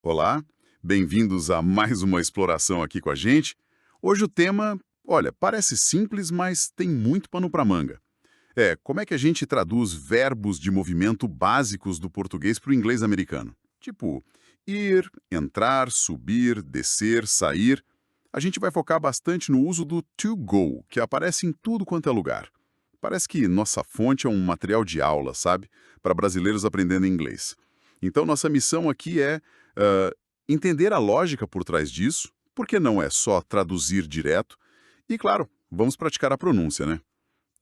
Olá, bem-vindos a mais uma exploração aqui com a gente. Hoje o tema, olha, parece simples, mas tem muito pano para manga. Como é que a gente traduz verbos de movimento básicos do português para o inglês americano? Tipo, ir, entrar, subir, descer, sair. A gente vai focar bastante no uso do to go, que aparece em tudo quanto é lugar. Parece que nossa fonte é um material de aula, sabe? Para brasileiros aprendendo inglês. Então, nossa missão aqui é entender a lógica por trás disso, porque não é só traduzir direto. E, claro, vamos praticar a pronúncia, né?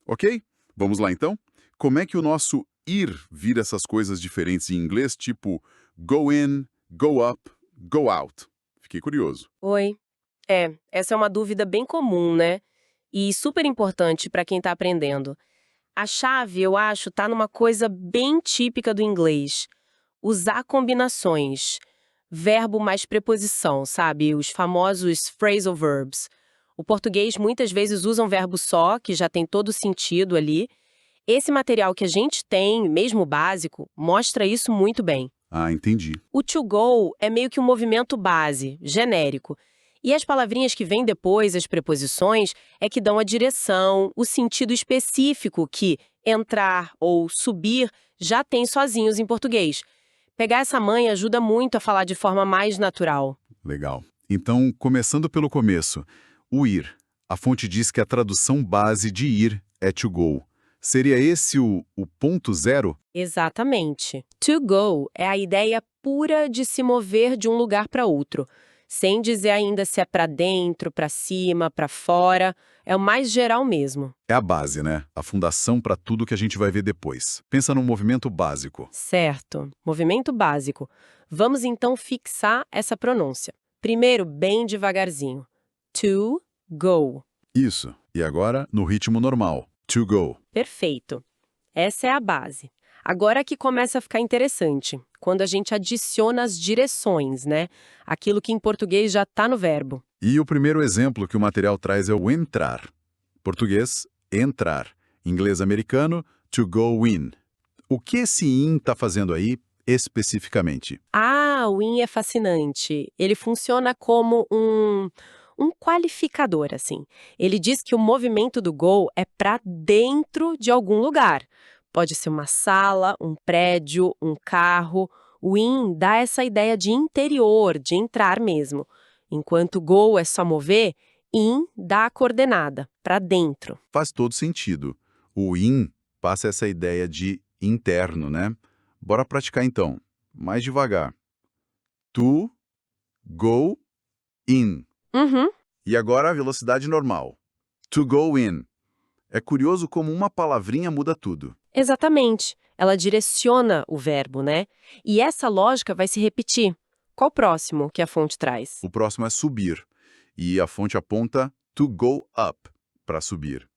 Ok? Vamos lá, então? Como é que o nosso ir vira essas coisas diferentes em inglês, tipo go in, go up, go out? Fiquei curioso. Oi. Essa é uma dúvida bem comum, né? E super importante para quem está aprendendo. A chave, eu acho, tá numa coisa bem típica do inglês. Usar combinações. Verbo mais preposição, sabe? Os famosos phrasal verbs. O português muitas vezes usa um verbo só, que já tem todo o sentido ali. Esse material que a gente tem, mesmo básico, mostra isso muito bem. Ah, entendi. O to go é meio que um movimento base, genérico. E as palavrinhas que vêm depois, as preposições, é que dão a direção, o sentido específico que entrar ou subir já tem sozinhos em português. Pegar essa manha ajuda muito a falar de forma mais natural. Legal. Então, começando pelo começo, o ir. A fonte diz que a tradução base de ir é to go. Seria esse o ponto zero? Exatamente. To go é a ideia pura de se mover de um lugar para outro, sem dizer ainda se é para dentro, para cima, para fora. É o mais geral mesmo. É a base, né? A fundação para tudo que a gente vai ver depois. Pensa num movimento básico. Certo. Movimento básico. Vamos então fixar essa pronúncia. Primeiro, bem devagarzinho. To go. Isso. E agora, no ritmo normal. To go. Perfeito. Essa é a base. Agora que começa a ficar interessante, quando a gente adiciona as direções, né? Aquilo que em português já está no verbo. E o primeiro exemplo que o material traz é o entrar. Português, entrar. Inglês americano, to go in. O que esse in está fazendo aí especificamente? Ah, o in é fascinante. Ele funciona como um qualificador, assim. Ele diz que o movimento do go é para dentro de algum lugar. Pode ser uma sala, um prédio, um carro. O in dá essa ideia de interior, de entrar mesmo. Enquanto go é só mover, in dá a coordenada, para dentro. Faz todo sentido. O in passa essa ideia de interno, né? Bora praticar então. Mais devagar. To go in. Uhum. E agora a velocidade normal. To go in. É curioso como uma palavrinha muda tudo. Exatamente. Ela direciona o verbo, né? E essa lógica vai se repetir. Qual o próximo que a fonte traz? O próximo é subir. E a fonte aponta to go up, para subir.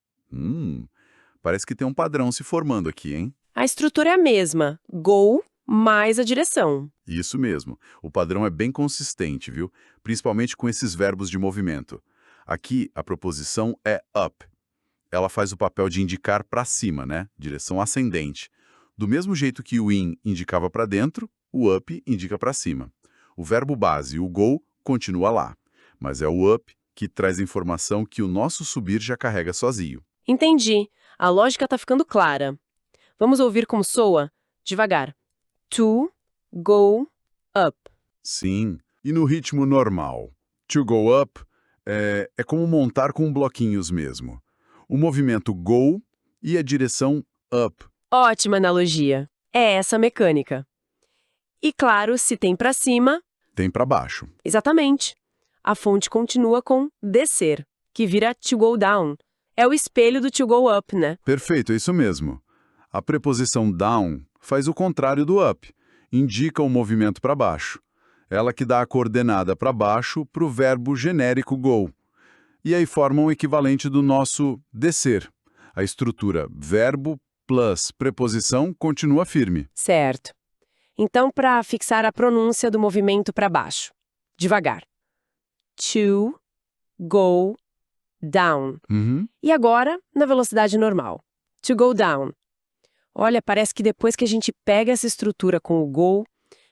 Parece que tem um padrão se formando aqui, hein? A estrutura é a mesma. Go mais a direção. Isso mesmo. O padrão é bem consistente, viu? Principalmente com esses verbos de movimento. Aqui, a proposição é up. Ela faz o papel de indicar para cima, né? Direção ascendente. Do mesmo jeito que o in indicava para dentro, o up indica para cima. O verbo base, o go, continua lá. Mas é o up que traz a informação que o nosso subir já carrega sozinho. Entendi. A lógica está ficando clara. Vamos ouvir como soa? Devagar. To go up. Sim. E no ritmo normal? To go up é como montar com bloquinhos mesmo. O movimento go e a direção up. Ótima analogia. É essa a mecânica. E claro, se tem para cima... Tem para baixo. Exatamente. A fonte continua com descer, que vira to go down. É o espelho do to go up, né? Perfeito, é isso mesmo. A preposição down faz o contrário do up, indica o movimento para baixo. Ela que dá a coordenada para baixo para o verbo genérico go. E aí forma um equivalente do nosso descer. A estrutura verbo plus preposição continua firme. Certo. Então, para fixar a pronúncia do movimento para baixo. Devagar. To, go, down. Uhum. E agora, na velocidade normal. To go down. Olha, parece que depois que a gente pega essa estrutura com o go,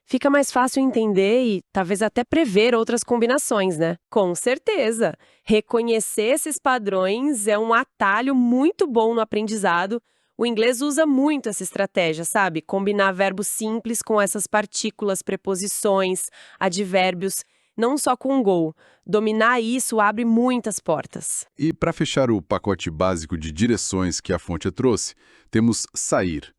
fica mais fácil entender e talvez até prever outras combinações, né? Com certeza! Reconhecer esses padrões é um atalho muito bom no aprendizado. O inglês usa muito essa estratégia, sabe? Combinar verbos simples com essas partículas, preposições, advérbios, não só com go. Dominar isso abre muitas portas. E para fechar o pacote básico de direções que a fonte trouxe, temos sair.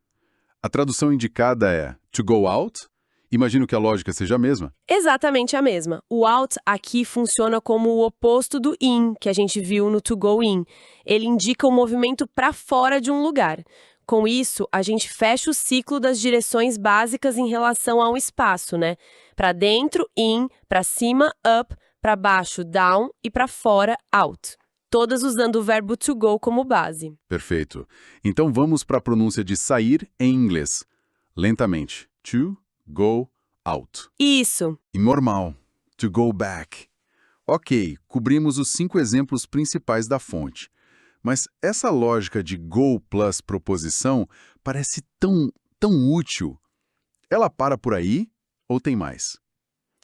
A tradução indicada é to go out. Imagino que a lógica seja a mesma. Exatamente a mesma. O out aqui funciona como o oposto do in, que a gente viu no to go in. Ele indica o movimento para fora de um lugar. Com isso, a gente fecha o ciclo das direções básicas em relação ao espaço, né? Para dentro, in, para cima, up, para baixo, down e para fora, out. Todas usando o verbo to go como base. Perfeito. Então vamos para a pronúncia de sair em inglês. Lentamente. To go out. Isso. E normal. To go back. Ok, cobrimos os 5 exemplos principais da fonte. Mas essa lógica de go plus proposição parece tão útil. Ela para por aí ou tem mais?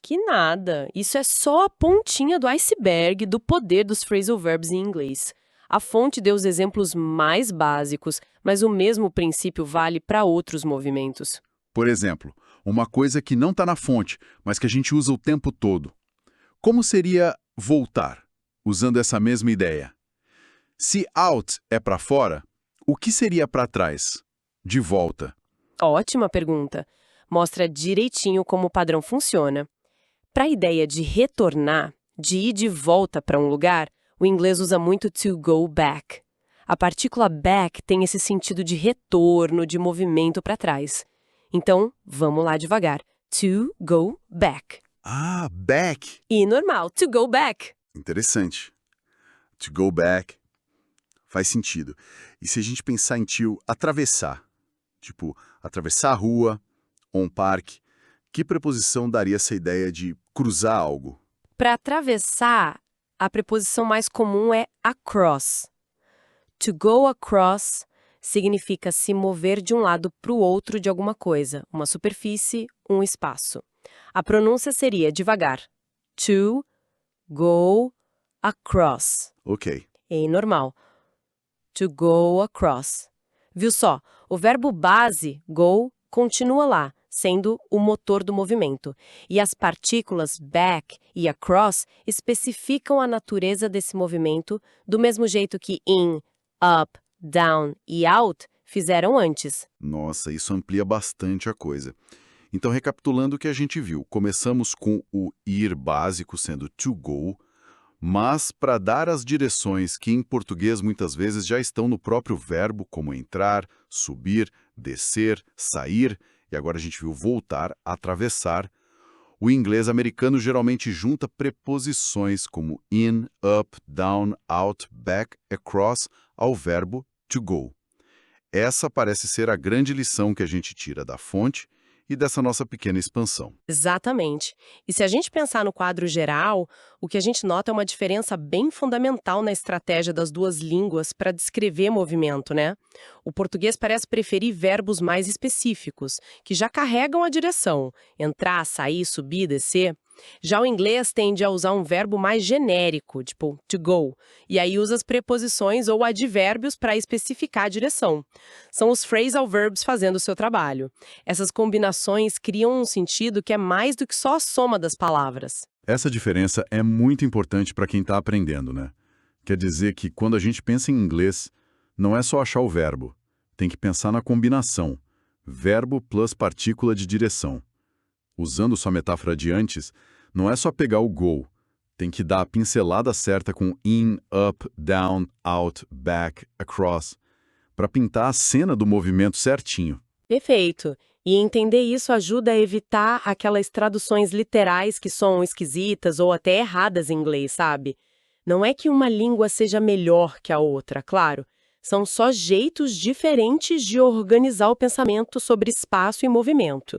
Que nada. Isso é só a pontinha do iceberg do poder dos phrasal verbs em inglês. A fonte deu os exemplos mais básicos, mas o mesmo princípio vale para outros movimentos. Por exemplo, uma coisa que não está na fonte, mas que a gente usa o tempo todo. Como seria voltar, usando essa mesma ideia? Se out é para fora, o que seria para trás? De volta. Ótima pergunta. Mostra direitinho como o padrão funciona. Para a ideia de retornar, de ir de volta para um lugar, o inglês usa muito to go back. A partícula back tem esse sentido de retorno, de movimento para trás. Então, vamos lá devagar. To go back. Ah, back. E normal, to go back. Interessante. To go back. Faz sentido. E se a gente pensar em atravessar? Tipo, atravessar a rua ou um parque, que preposição daria essa ideia de cruzar algo? Para atravessar, a preposição mais comum é across. To go across significa se mover de um lado para o outro de alguma coisa, uma superfície, um espaço. A pronúncia seria devagar. To go across. Ok. Em normal. To go across. Viu só? O verbo base, go, continua lá, sendo o motor do movimento. E as partículas back e across especificam a natureza desse movimento do mesmo jeito que in, up, down e out fizeram antes. Nossa, isso amplia bastante a coisa. Então, recapitulando o que a gente viu, começamos com o ir básico sendo to go, mas para dar as direções que em português muitas vezes já estão no próprio verbo, como entrar, subir, descer, sair, e agora a gente viu voltar, atravessar, o inglês americano geralmente junta preposições como in, up, down, out, back, across ao verbo to go. Essa parece ser a grande lição que a gente tira da fonte e dessa nossa pequena expansão. Exatamente. E se a gente pensar no quadro geral, o que a gente nota é uma diferença bem fundamental na estratégia das duas línguas para descrever movimento, né? O português parece preferir verbos mais específicos, que já carregam a direção, entrar, sair, subir, descer. Já o inglês tende a usar um verbo mais genérico, tipo to go, e aí usa as preposições ou advérbios para especificar a direção. São os phrasal verbs fazendo o seu trabalho. Essas combinações criam um sentido que é mais do que só a soma das palavras. Essa diferença é muito importante para quem está aprendendo, né? Quer dizer que quando a gente pensa em inglês, não é só achar o verbo, tem que pensar na combinação, verbo plus partícula de direção. Usando sua metáfora de antes, não é só pegar o go, tem que dar a pincelada certa com in, up, down, out, back, across, para pintar a cena do movimento certinho. Perfeito. E entender isso ajuda a evitar aquelas traduções literais que são esquisitas ou até erradas em inglês, sabe? Não é que uma língua seja melhor que a outra, claro. São só jeitos diferentes de organizar o pensamento sobre espaço e movimento.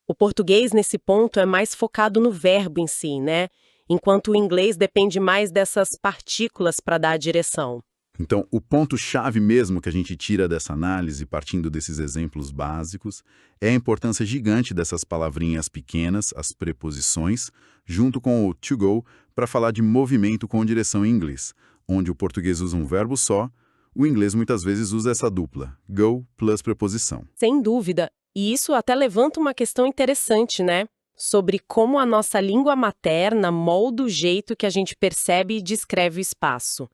O português, nesse ponto, é mais focado no verbo em si, né? Enquanto o inglês depende mais dessas partículas para dar a direção. Então, o ponto-chave mesmo que a gente tira dessa análise, partindo desses exemplos básicos, é a importância gigante dessas palavrinhas pequenas, as preposições, junto com o to go, para falar de movimento com direção em inglês, onde o português usa um verbo só, o inglês muitas vezes usa essa dupla, go plus preposição. Sem dúvida. E isso até levanta uma questão interessante, né? Sobre como a nossa língua materna molda o jeito que a gente percebe e descreve o espaço.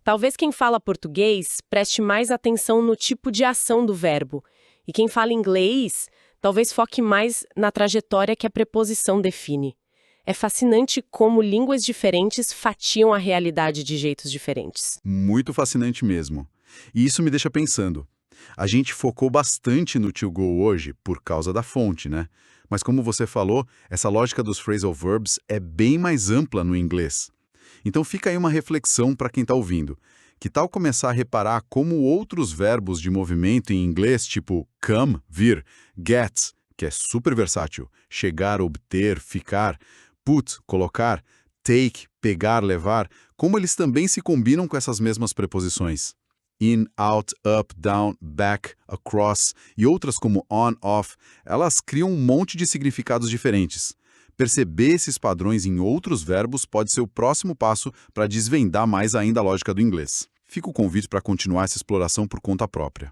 Talvez quem fala português preste mais atenção no tipo de ação do verbo, e quem fala inglês talvez foque mais na trajetória que a preposição define. É fascinante como línguas diferentes fatiam a realidade de jeitos diferentes. Muito fascinante mesmo. E isso me deixa pensando. A gente focou bastante no to go hoje por causa da fonte, né? Mas como você falou, essa lógica dos phrasal verbs é bem mais ampla no inglês. Então fica aí uma reflexão para quem está ouvindo. Que tal começar a reparar como outros verbos de movimento em inglês, tipo come, vir, get, que é super versátil, chegar, obter, ficar, put, colocar, take, pegar, levar, como eles também se combinam com essas mesmas preposições. In, out, up, down, back, across e outras como on, off, elas criam um monte de significados diferentes. Perceber esses padrões em outros verbos pode ser o próximo passo para desvendar mais ainda a lógica do inglês. Fica o convite para continuar essa exploração por conta própria.